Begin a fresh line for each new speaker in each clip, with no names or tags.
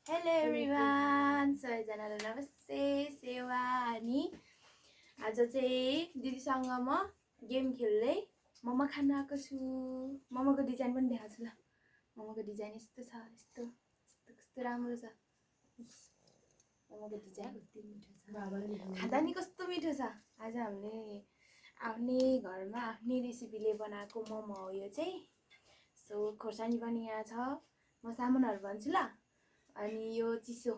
Hello everyone, सबैजनालाई नमस्ते सेवा अनि आज चाहिँ दिदीसँग म गेम खेल्दै मोमो खान आएको छु। मोमोको डिजाइन पनि देखाउँछु ल। मोमोको डिजाइन यस्तो छ, यस्तो यस्तो कस्तो राम्रो छ। मोमोको डिजाइन कति मिठो छ, खाँदा नि कस्तो मिठो छ। आज हामीले आफ्नै घरमा आफ्नै रेसिपीले बनाएको मोमो हो यो चाहिँ। सो खोर्सानी पनि यहाँ छ, म सामानहरू भन्छु ल। अनि यो चिसो,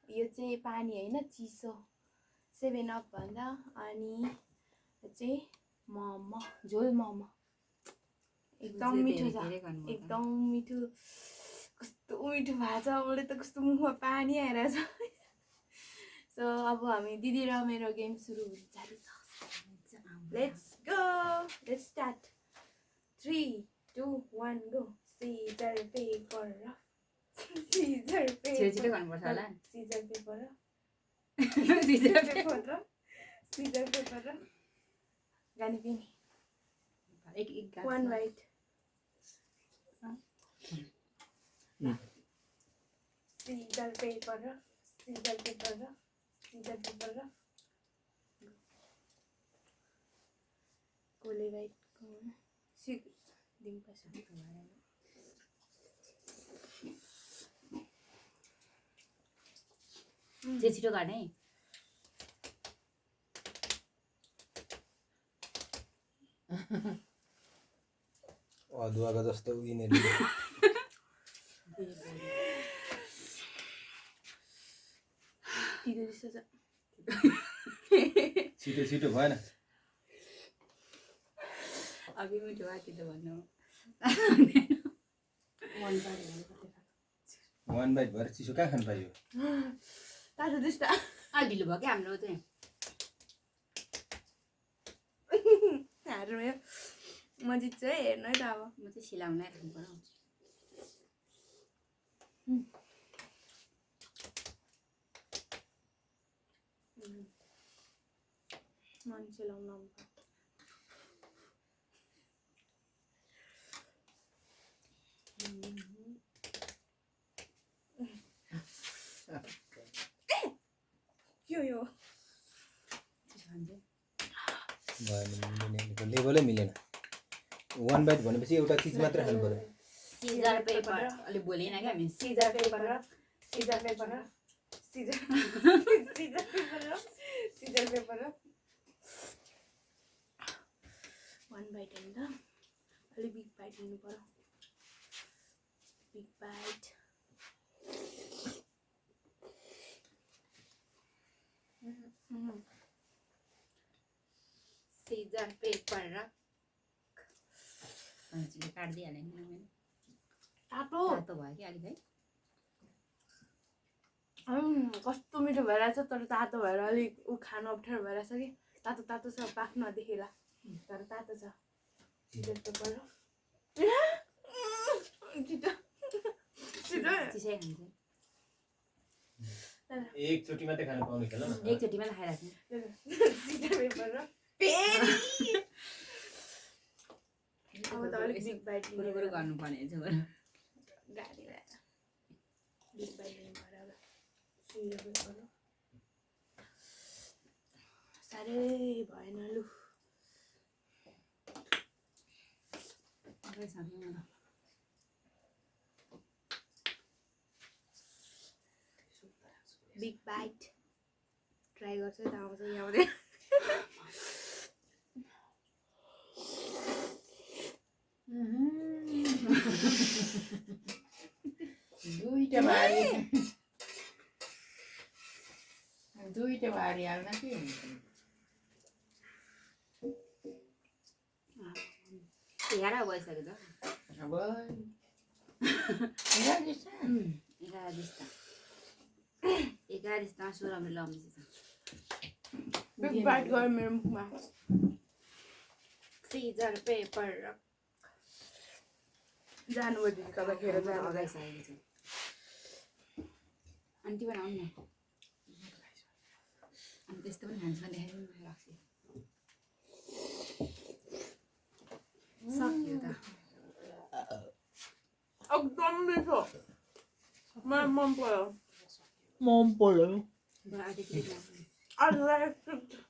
यो चाहिँ पानी हैन, चिसो 7 अप भन्दा। अनि यो चाहिँ मोमो, झोल मोमो एकदम मिठो छ, एकदम मिठो। कस्तो मिठो भएको छ, मलाई त कस्तो मुखमा पानी आइरहेछ। सो अब हामी दिदी र मेरो गेम सुरु जारी छ। Let's go, let's start. 3 2 1 go. Scissor paper rock, scissor paper, scissor paper rock, scissor paper rock, scissor paper rock. गानी पिनी एक one white. Scissor paper rock, scissor paper rock, scissor paper rock. कोले white सिक दिन पर्छ।
छिटो गर्ने
अदुवाको जस्तो यिनीहरू छिटो छिटो भएन।
अघि मिठो भएको त भन्नु
वान बाइट भएर चिसो कहाँ खानु पाइयो?
तातो त्यस्तो
ढिलो भयो क्या हाम्रो चाहिँ।
म जित्छु है, हेर्नु है त। अब
म चाहिँ सिलाउनै राख्नु पर्यो।
मान्छे लाउनु के यो
लेभलै मिलेन। वान बाइट भनेपछि एउटा चिज मात्र खानु पर्यो।
सीजर पेपर अलि बोलेन क्या हामी।
सीजर पेपर र सीजर पेपर र सीजर सीजर पेपर र सीजर पेपर र वान बाइट हैन त, अलि बिग बाइट लिनु पर्यो। Big bite.
सीजर पेपर र मान्छेले काट्दिहाल्यो नि मैले।
तातो
तातो भयो कि अलिक है।
कस्तो मिठो भइरहेछ, तर तातो भएर अलिक ऊ खानु अप्ठ्यारो भइरहेछ कि। तातो तातो छ, पाक्न नदेखिला, तर तातो छ। सीजर पेपर र छिटो छिटो
चिसै खान्छ।
एकचोटि मात्रै खानु पाउने खेल न।
एकचोटिमा त खाइराख्नु।
सीजर पेपर र पेनी। अब त अलिक बिग बाइट लिनु
कुरो गर्नुपर्ने छ बरु।
गाडी ल्याएर बिग बाइट लिनु पर्यो। अब सीजर पेपर र साह्रै भएन लु। बिग बाइट ट्राई गर्छु त आउँछ कि आउँदैन।
दुईटा बारी हाल्न के हुन्छ?
11 भइसक्यो त।
अब
11 16 मिनट लाउँदैछ।
बिग बाइट गयो मेरो मुखमा।
सीजर पेपर र
जानुभयो दिदी, तपाईँ खेर जानु।
लगाइसकेको छु। आन्टी पनि आउनु न। अनि त्यस्तो पनि खान्छ देखाइदिनु राख्छु। सक्यो त।
एकदम मिठो, मलाई मन पर्यो।
मन पर्यो
बरु आधी kilo
I like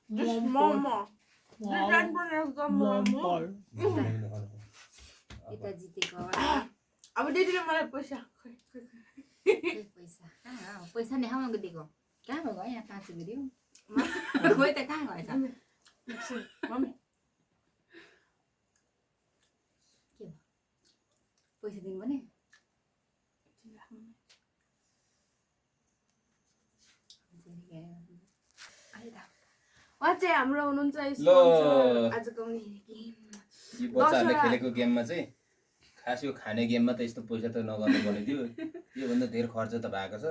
this momo. This one पनि एकदम मोमो।
यता जितेको
अब दिदीले मलाई पैसा
पैसा कहाँ हो पैसा नै खाउन दिएको कहाँ भयो यहाँ 5 रुपियाँ दियो खोइ त कहाँ गएछ
मम्मी
पैसा दिनु भने
उहाँ चाहिँ हाम्रो हुनुहुन्छ
ल।
स्पोन्सर आजको
यो बच्चाहरूले खेलेको गेममा चाहिँ खास यो खाने गेममा त यस्तो पैसा त नगर्नु पर्ने थियो योभन्दा धेरै खर्च त भएको छ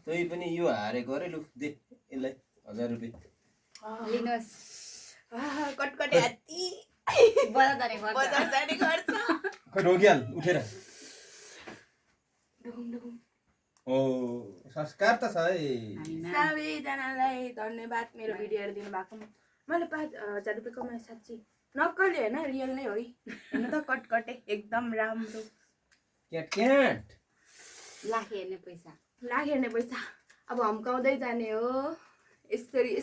तै पनि यो हारेको अरे लु दे यसलाई 1000 रुपियाँ
लिनुहोस्
कटकटे हात्ती
बजार जाने गर्छ
बजार जाने गर्छ
खै रोगिहाल उठेर
डुकुम डुकुम
ओ संस्कार त छ है
सबैजनालाई धन्यवाद मेरो भिडियो हेरिदिनु भएको मैले 5000 रुपियाँ कमाएँ साँच्ची नक्कली होइन रियल नै हो है हेर्नु त कटकटे एकदम राम्रो
क्याट क्याट
लाख हेर्ने पैसा
लाग हेर्ने पैसा अब हम्काउँदै जाने हो यसरी